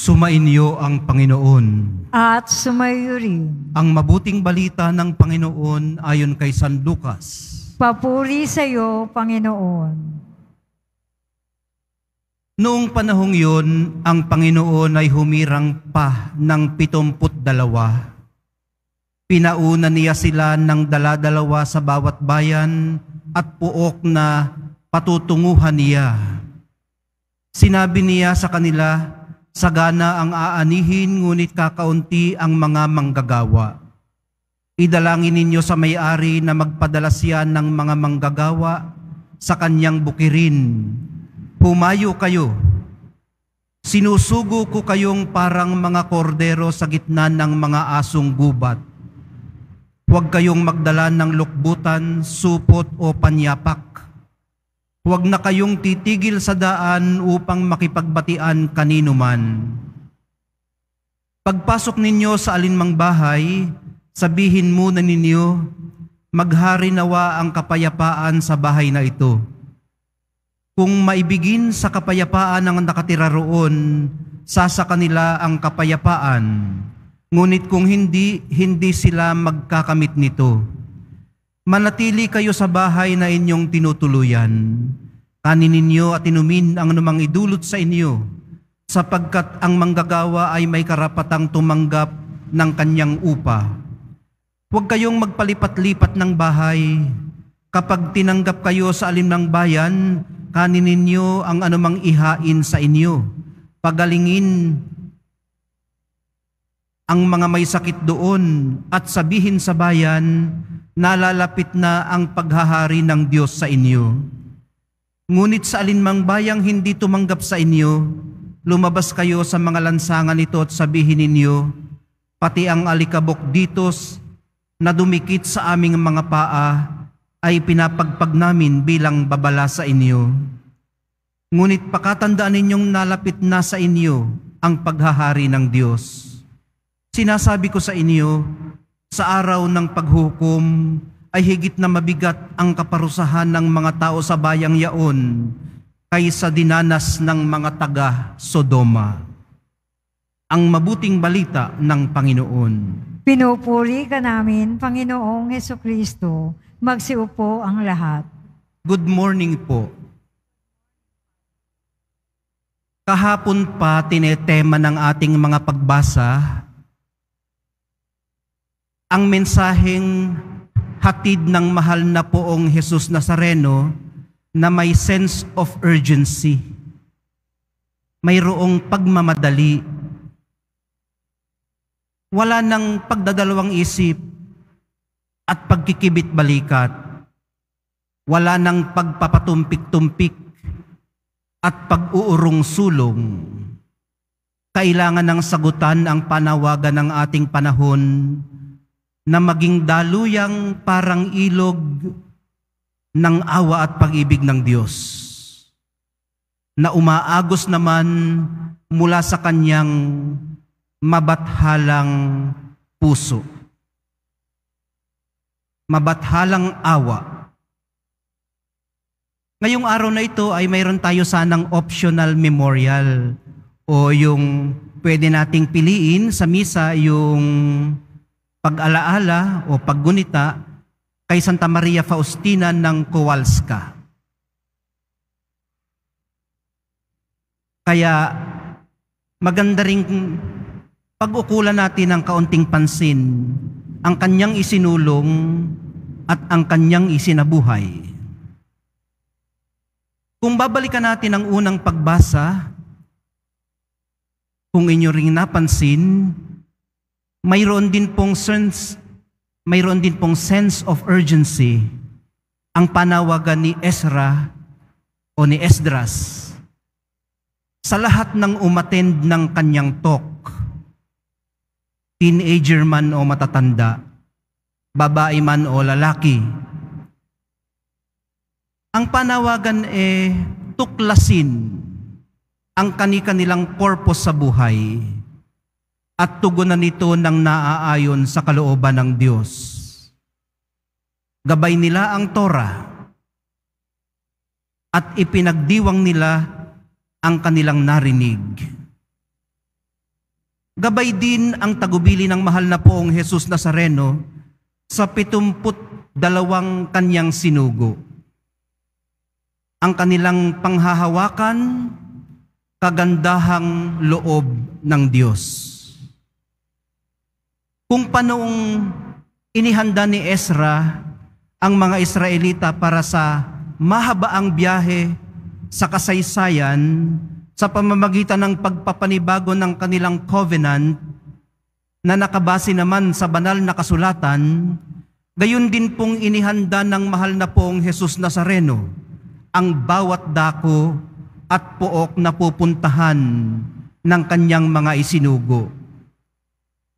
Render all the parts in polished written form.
Sumainyo ang Panginoon. At sumayo rin. Ang mabuting balita ng Panginoon ayon kay San Lucas. Papuri sa iyo, Panginoon. Noong panahong yun, ang Panginoon ay humirang pa ng 72. Pinauna niya sila ng dala-dalawa sa bawat bayan at puok na patutunguhan niya. Sinabi niya sa kanila, sagana ang aanihin, ngunit kakaunti ang mga manggagawa. Idalangin ninyo sa may-ari na magpadala siya ng mga manggagawa sa kanyang bukirin. Humayo kayo. Sinusugo ko kayong parang mga kordero sa gitna ng mga asong gubat. Huwag kayong magdala ng lukbutan, supot o panyapak. Huwag na kayong titigil sa daan upang makipagbatian kanino man. Pagpasok ninyo sa alinmang bahay, sabihin muna ninyo, maghari nawa ang kapayapaan sa bahay na ito. Kung maibigin sa kapayapaan ang nakatira roon, sasa kanila ang kapayapaan. Ngunit kung hindi sila magkakamit nito. Manatili kayo sa bahay na inyong tinutuluyan. Kanin ninyo at inumin ang anumang idulot sa inyo, sapagkat ang manggagawa ay may karapatang tumanggap ng kanyang upa. Huwag kayong magpalipat-lipat ng bahay. Kapag tinanggap kayo sa alinmang bayan, kanin ninyo ang anumang ihain sa inyo. Pagalingin ang mga may sakit doon at sabihin sa bayan, nalalapit na ang paghahari ng Diyos sa inyo. Ngunit sa alinmang bayang hindi tumanggap sa inyo, lumabas kayo sa mga lansangan nito at sabihin ninyo, pati ang alikabok ditos na dumikit sa aming mga paa ay pinapagpag namin bilang babala sa inyo. Ngunit pakatandaan ninyong nalapit na sa inyo ang paghahari ng Diyos. Sinasabi ko sa inyo, sa araw ng paghukom ay higit na mabigat ang kaparusahan ng mga tao sa bayang yaon kaysa dinanas ng mga taga Sodoma. Ang mabuting balita ng Panginoon. Pinupuri ka namin, Panginoong Hesukristo. Magsiupo ang lahat. Good morning po. Kahapon pa tinetema ng ating mga pagbasa ang mensaheng hatid ng mahal na poong Jesus Nazareno na may sense of urgency. Mayroong pagmamadali. Wala nang pagdadalawang isip at pagkikibit-balikat. Wala nang pagpapatumpik-tumpik at pag-uurong-sulong. Kailangan ng sagutan ang panawagan ng ating panahon na maging daluyang parang ilog ng awa at pag-ibig ng Diyos, na umaagos naman mula sa kanyang mabathalang puso. Mabathalang awa. Ngayong araw na ito ay mayroon tayo sanang optional memorial o yung pwede nating piliin sa misa yung pag-alaala o paggunita kay Santa Maria Faustina ng Kowalska. Kaya maganda ring pag-ukulan natin ng kaunting pansin ang kanyang isinulong at ang kanyang isinabuhay. Kung babalikan natin ang unang pagbasa, kung inyo ring napansin, mayroon din pong sense of urgency ang panawagan ni Ezra o ni Esdras sa lahat ng umattend ng kanyang talk. Teenager man o matatanda, babae man o lalaki. Ang panawagan tuklasin ang kani-kanilang purpose sa buhay at tugunan nito ng naaayon sa kalooban ng Diyos. Gabay nila ang Torah at ipinagdiwang nila ang kanilang narinig. Gabay din ang tagubili ng mahal na poong Jesus Nazareno sa 72 kanyang sinugo. Ang kanilang panghahawakan, kagandahang loob ng Diyos. Kung panoong inihanda ni Ezra ang mga Israelita para sa mahabaang biyahe sa kasaysayan sa pamamagitan ng pagpapanibago ng kanilang covenant na nakabase naman sa banal na kasulatan, gayon din pong inihanda ng mahal na poong Jesus Nazareno ang bawat dako at pook na pupuntahan ng kanyang mga isinugo.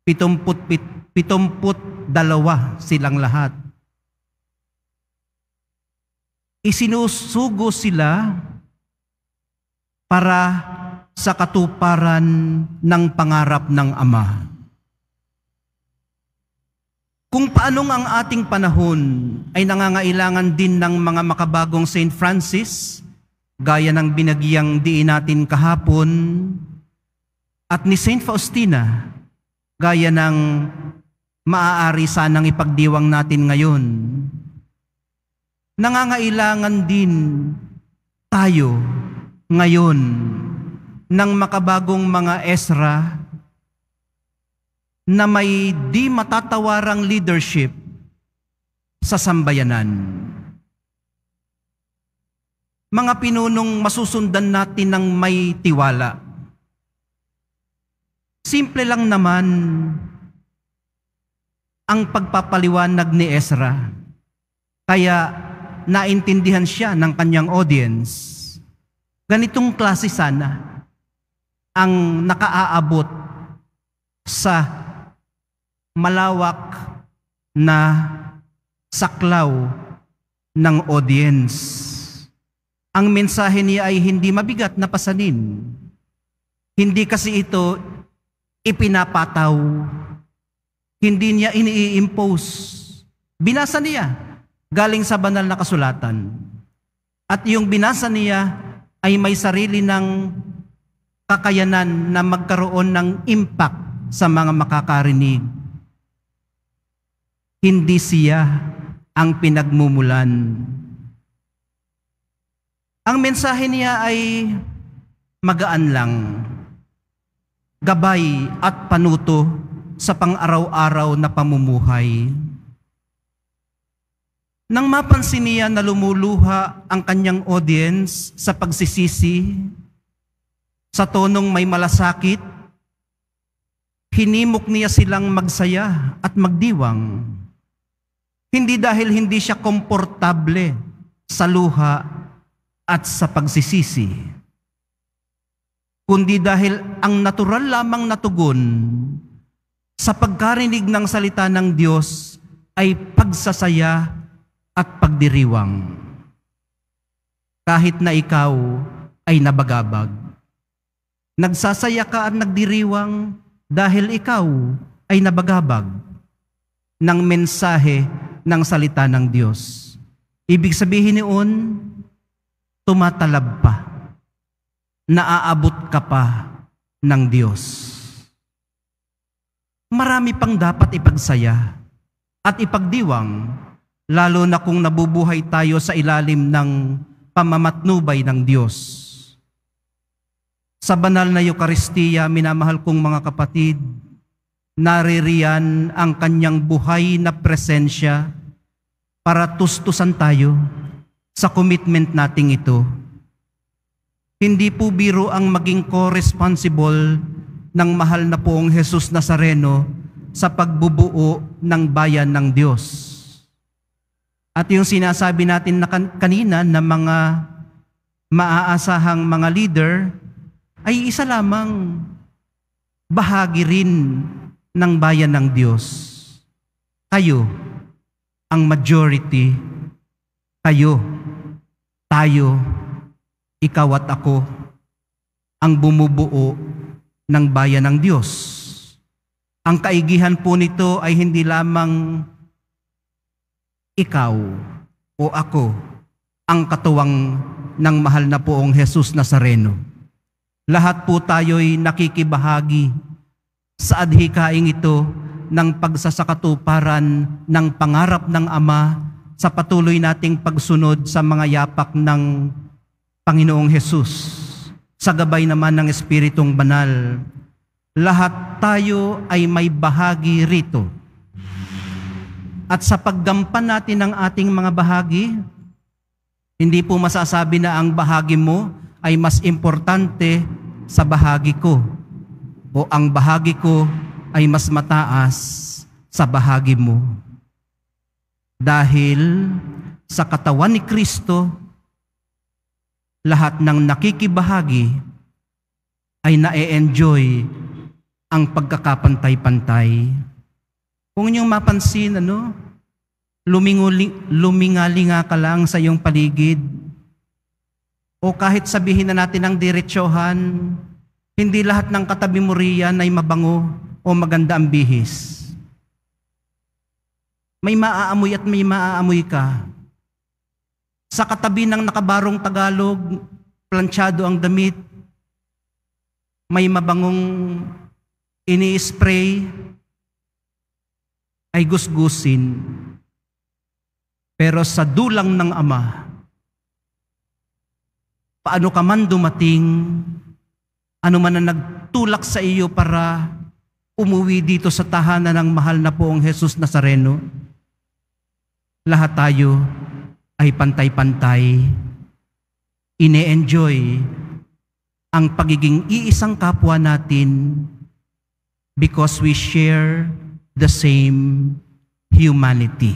72 silang lahat. Isinusugo sila para sa katuparan ng pangarap ng Ama. Kung paanong ang ating panahon ay nangangailangan din ng mga makabagong St. Francis, gaya ng binagyang diin natin kahapon, at ni St. Faustina, gaya ng maaari sanang ipagdiwang natin ngayon, nangangailangan din tayo ngayon ng makabagong mga Ezra na may di matatawarang leadership sa sambayanan. Mga pinunong masusundan natin ng may tiwala. Simple lang naman ang pagpapaliwanag ni Ezra, kaya naintindihan siya ng kanyang audience. Ganitong klase sana ang nakaaabot sa malawak na saklaw ng audience. Ang mensahe niya ay hindi mabigat na pasanin. Hindi kasi ito ipinapataw. Hindi niya ini-impose. Binasa niya galing sa banal na kasulatan. At yung binasa niya ay may sarili ng kakayanan na magkaroon ng impact sa mga makakarinig. Hindi siya ang pinagmumulan. Ang mensahe niya ay magaan lang, gabay at panuto sa pang-araw-araw na pamumuhay. Nang mapansin niya na lumuluha ang kanyang audience sa pagsisisi, sa tonong may malasakit, hinimok niya silang magsaya at magdiwang. Hindi dahil hindi siya komportable sa luha at sa pagsisisi, kundi dahil ang natural lamang na tugon sa pagkarinig ng salita ng Diyos ay pagsasaya at pagdiriwang. Kahit na ikaw ay nabagabag, nagsasaya ka at nagdiriwang dahil ikaw ay nabagabag ng mensahe ng salita ng Diyos. Ibig sabihin niyon, tumatalab pa, naaabot ka pa ng Diyos. Marami pang dapat ipagsaya at ipagdiwang, lalo na kung nabubuhay tayo sa ilalim ng pamamatnubay ng Diyos. Sa banal na Eucharistia, minamahal kong mga kapatid, naririyan ang kanyang buhay na presensya para tustusan tayo sa commitment nating ito. Hindi po biro ang maging co-responsible ng mahal na poong Jesus Nazareno sa pagbubuo ng bayan ng Diyos. At yung sinasabi natin na kanina na mga maaasahang mga leader ay isa lamang bahagi rin ng bayan ng Diyos. Kayo, ang majority, kayo, tayo, ikaw at ako, ang bumubuo ng bayan ng Diyos. Ang kaigihan po nito ay hindi lamang ikaw o ako ang katuwang ng mahal na poong Jesus Nazareno. Lahat po tayo'y nakikibahagi sa adhikaing ito ng pagsasakatuparan ng pangarap ng Ama sa patuloy nating pagsunod sa mga yapak ng Panginoong Hesus, sa gabay naman ng Espiritong Banal. Lahat tayo ay may bahagi rito. At sa paggampan natin ng ating mga bahagi, hindi po masasabi na ang bahagi mo ay mas importante sa bahagi ko o ang bahagi ko ay mas mataas sa bahagi mo. Dahil sa katawan ni Kristo, lahat ng nakikibahagi ay na-enjoy ang pagkakapantay-pantay. Kung inyong mapansin, lumingalinga ka lang sa iyong paligid, o kahit sabihin na natin ang diretsyohan, hindi lahat ng katabi mo riyan ay mabango o maganda ang bihis. May maaamoy at may maaamoy ka. Sa katabi ng nakabarong Tagalog, planchado ang damit, may mabangong ini-spray, ay gusgusin. Pero sa dulang ng Ama, paano ka man dumating, ano man ang nagtulak sa iyo para umuwi dito sa tahanan ng mahal na poong Jesus Nazareno, lahat tayo ay pantay-pantay, ine-enjoy ang pagiging iisang kapwa natin because we share the same humanity.